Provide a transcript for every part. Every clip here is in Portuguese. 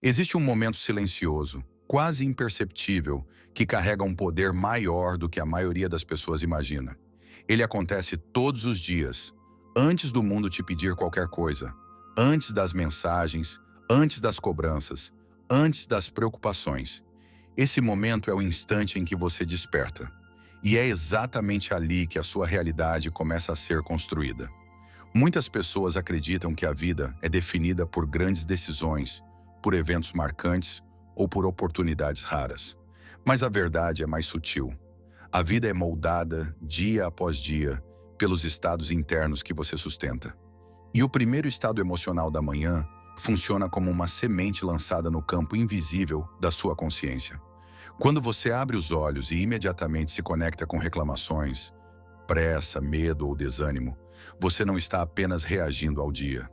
Existe um momento silencioso, quase imperceptível, que carrega um poder maior do que a maioria das pessoas imagina. Ele acontece todos os dias, antes do mundo te pedir qualquer coisa, antes das mensagens, antes das cobranças, antes das preocupações. Esse momento é o instante em que você desperta. E é exatamente ali que a sua realidade começa a ser construída. Muitas pessoas acreditam que a vida é definida por grandes decisões, por eventos marcantes ou por oportunidades raras. Mas a verdade é mais sutil. A vida é moldada, dia após dia, pelos estados internos que você sustenta. E o primeiro estado emocional da manhã funciona como uma semente lançada no campo invisível da sua consciência. Quando você abre os olhos e imediatamente se conecta com reclamações, pressa, medo ou desânimo, você não está apenas reagindo ao dia.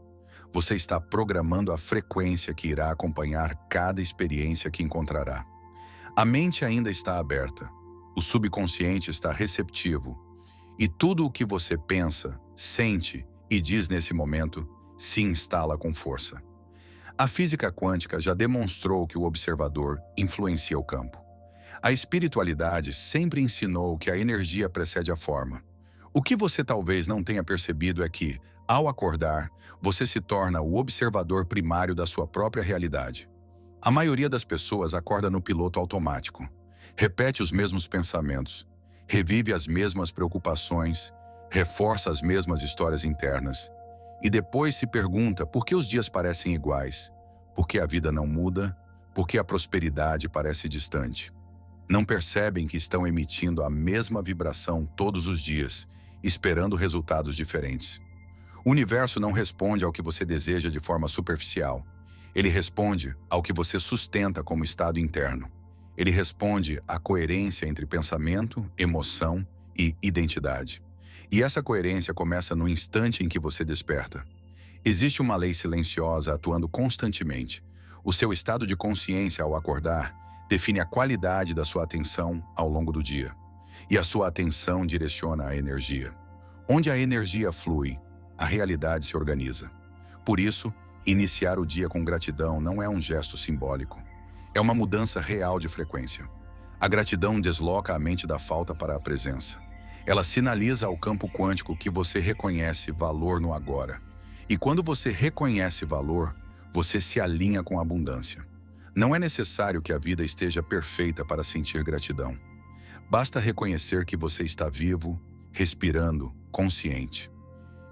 Você está programando a frequência que irá acompanhar cada experiência que encontrará. A mente ainda está aberta, o subconsciente está receptivo, e tudo o que você pensa, sente e diz nesse momento se instala com força. A física quântica já demonstrou que o observador influencia o campo. A espiritualidade sempre ensinou que a energia precede a forma. O que você talvez não tenha percebido é que, ao acordar, você se torna o observador primário da sua própria realidade. A maioria das pessoas acorda no piloto automático, repete os mesmos pensamentos, revive as mesmas preocupações, reforça as mesmas histórias internas e depois se pergunta por que os dias parecem iguais, por que a vida não muda, por que a prosperidade parece distante. Não percebem que estão emitindo a mesma vibração todos os dias, esperando resultados diferentes. O universo não responde ao que você deseja de forma superficial. Ele responde ao que você sustenta como estado interno. Ele responde à coerência entre pensamento, emoção e identidade. E essa coerência começa no instante em que você desperta. Existe uma lei silenciosa atuando constantemente. O seu estado de consciência ao acordar define a qualidade da sua atenção ao longo do dia. E a sua atenção direciona a energia. Onde a energia flui, a realidade se organiza. Por isso, iniciar o dia com gratidão não é um gesto simbólico. É uma mudança real de frequência. A gratidão desloca a mente da falta para a presença. Ela sinaliza ao campo quântico que você reconhece valor no agora. E quando você reconhece valor, você se alinha com a abundância. Não é necessário que a vida esteja perfeita para sentir gratidão. Basta reconhecer que você está vivo, respirando, consciente.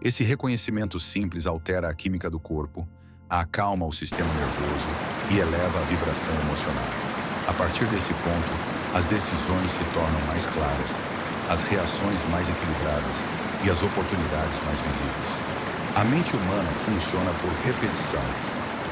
Esse reconhecimento simples altera a química do corpo, acalma o sistema nervoso e eleva a vibração emocional. A partir desse ponto, as decisões se tornam mais claras, as reações mais equilibradas e as oportunidades mais visíveis. A mente humana funciona por repetição.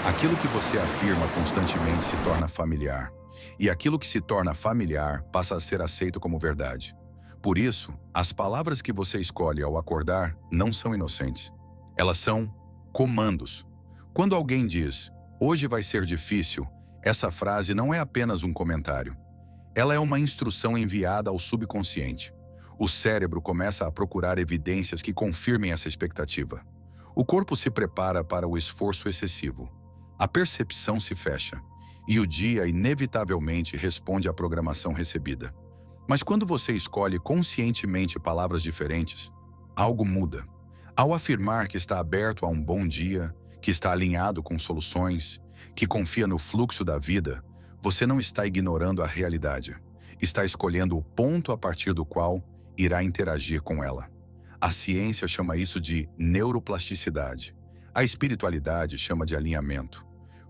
Aquilo que você afirma constantemente se torna familiar, e aquilo que se torna familiar passa a ser aceito como verdade. Por isso, as palavras que você escolhe ao acordar não são inocentes. Elas são comandos. Quando alguém diz, "Hoje vai ser difícil", essa frase não é apenas um comentário. Ela é uma instrução enviada ao subconsciente. O cérebro começa a procurar evidências que confirmem essa expectativa. O corpo se prepara para o esforço excessivo. A percepção se fecha, e o dia inevitavelmente responde à programação recebida. Mas quando você escolhe conscientemente palavras diferentes, algo muda. Ao afirmar que está aberto a um bom dia, que está alinhado com soluções, que confia no fluxo da vida, você não está ignorando a realidade. Está escolhendo o ponto a partir do qual irá interagir com ela. A ciência chama isso de neuroplasticidade. A espiritualidade chama de alinhamento.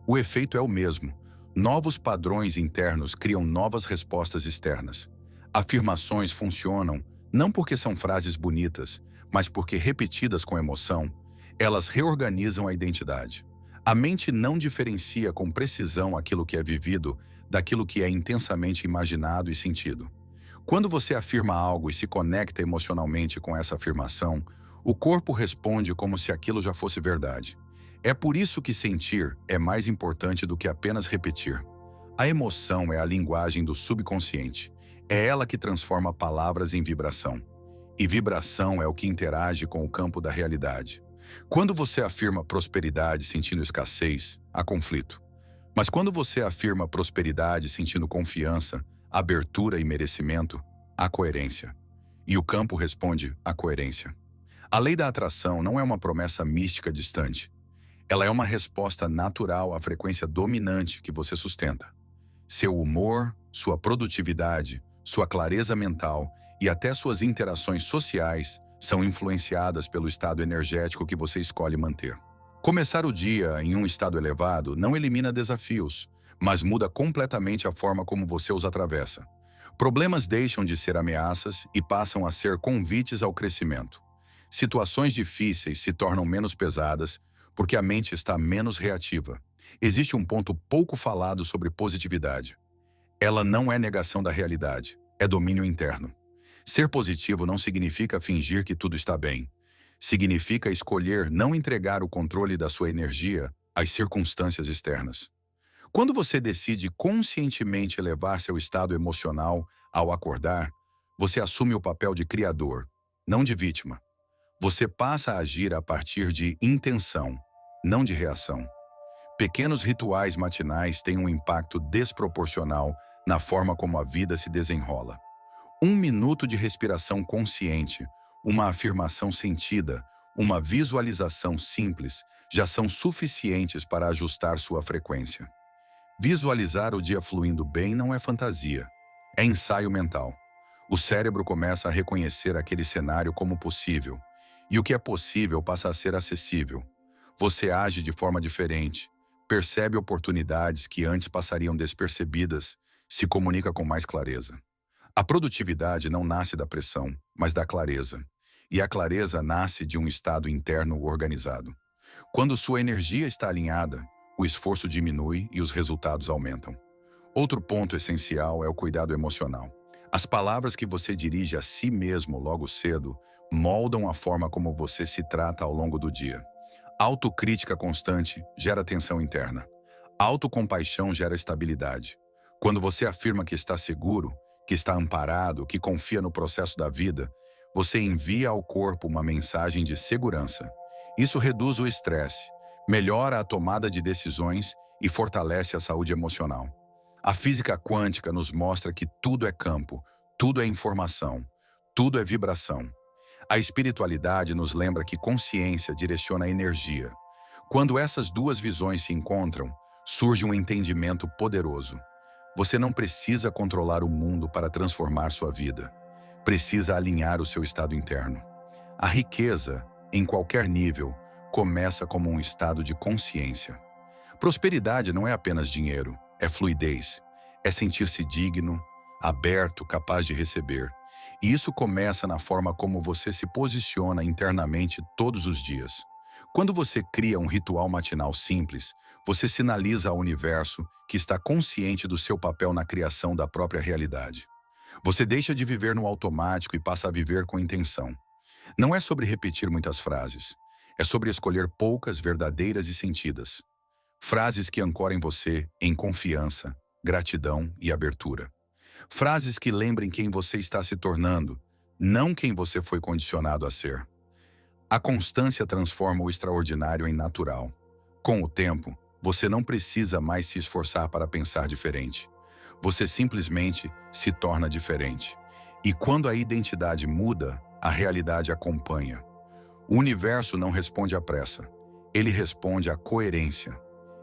O efeito é o mesmo. Novos padrões internos criam novas respostas externas. Afirmações funcionam não porque são frases bonitas, mas porque repetidas com emoção, elas reorganizam a identidade. A mente não diferencia com precisão aquilo que é vivido daquilo que é intensamente imaginado e sentido. Quando você afirma algo e se conecta emocionalmente com essa afirmação, o corpo responde como se aquilo já fosse verdade. É por isso que sentir é mais importante do que apenas repetir. A emoção é a linguagem do subconsciente. É ela que transforma palavras em vibração. E vibração é o que interage com o campo da realidade. Quando você afirma prosperidade sentindo escassez, há conflito. Mas quando você afirma prosperidade sentindo confiança, abertura e merecimento, há coerência. E o campo responde à coerência. A lei da atração não é uma promessa mística distante. Ela é uma resposta natural à frequência dominante que você sustenta. Seu humor, sua produtividade, sua clareza mental e até suas interações sociais são influenciadas pelo estado energético que você escolhe manter. Começar o dia em um estado elevado não elimina desafios, mas muda completamente a forma como você os atravessa. Problemas deixam de ser ameaças e passam a ser convites ao crescimento. Situações difíceis se tornam menos pesadas porque a mente está menos reativa. Existe um ponto pouco falado sobre positividade. Ela não é negação da realidade, é domínio interno. Ser positivo não significa fingir que tudo está bem. Significa escolher não entregar o controle da sua energia às circunstâncias externas. Quando você decide conscientemente elevar seu estado emocional ao acordar, você assume o papel de criador, não de vítima. Você passa a agir a partir de intenção, não de reação. Pequenos rituais matinais têm um impacto desproporcional na forma como a vida se desenrola. 1 minuto de respiração consciente, uma afirmação sentida, uma visualização simples já são suficientes para ajustar sua frequência. Visualizar o dia fluindo bem não é fantasia, é ensaio mental. O cérebro começa a reconhecer aquele cenário como possível, e o que é possível passa a ser acessível. Você age de forma diferente, percebe oportunidades que antes passariam despercebidas, se comunica com mais clareza. A produtividade não nasce da pressão, mas da clareza. E a clareza nasce de um estado interno organizado. Quando sua energia está alinhada, o esforço diminui e os resultados aumentam. Outro ponto essencial é o cuidado emocional. As palavras que você dirige a si mesmo logo cedo moldam a forma como você se trata ao longo do dia. Autocrítica constante gera tensão interna. Autocompaixão gera estabilidade. Quando você afirma que está seguro, que está amparado, que confia no processo da vida, você envia ao corpo uma mensagem de segurança. Isso reduz o estresse, melhora a tomada de decisões e fortalece a saúde emocional. A física quântica nos mostra que tudo é campo, tudo é informação, tudo é vibração. A espiritualidade nos lembra que consciência direciona a energia. Quando essas duas visões se encontram, surge um entendimento poderoso. Você não precisa controlar o mundo para transformar sua vida. Precisa alinhar o seu estado interno. A riqueza, em qualquer nível, começa como um estado de consciência. Prosperidade não é apenas dinheiro, é fluidez. É sentir-se digno, aberto, capaz de receber. E isso começa na forma como você se posiciona internamente todos os dias. Quando você cria um ritual matinal simples, você sinaliza ao universo que está consciente do seu papel na criação da própria realidade. Você deixa de viver no automático e passa a viver com intenção. Não é sobre repetir muitas frases. É sobre escolher poucas verdadeiras e sentidas. Frases que ancorem você em confiança, gratidão e abertura. Frases que lembrem quem você está se tornando, não quem você foi condicionado a ser. A constância transforma o extraordinário em natural. Com o tempo, você não precisa mais se esforçar para pensar diferente. Você simplesmente se torna diferente. E quando a identidade muda, a realidade acompanha. O universo não responde à pressa. Ele responde à coerência.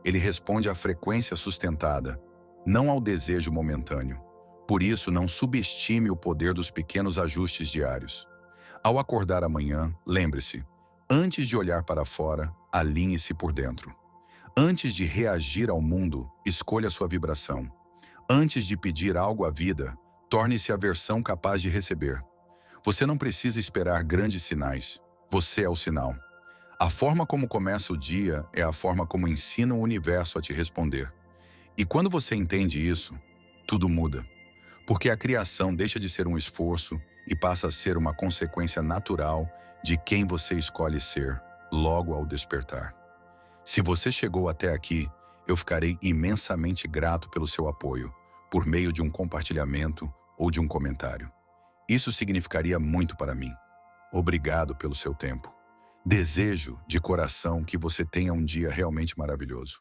Ele responde à frequência sustentada, não ao desejo momentâneo. Por isso, não subestime o poder dos pequenos ajustes diários. Ao acordar amanhã, lembre-se, antes de olhar para fora, alinhe-se por dentro. Antes de reagir ao mundo, escolha sua vibração. Antes de pedir algo à vida, torne-se a versão capaz de receber. Você não precisa esperar grandes sinais. Você é o sinal. A forma como começa o dia é a forma como ensina o universo a te responder. E quando você entende isso, tudo muda. Porque a criação deixa de ser um esforço e passa a ser uma consequência natural de quem você escolhe ser, logo ao despertar. Se você chegou até aqui, eu ficarei imensamente grato pelo seu apoio, por meio de um compartilhamento ou de um comentário. Isso significaria muito para mim. Obrigado pelo seu tempo. Desejo de coração que você tenha um dia realmente maravilhoso.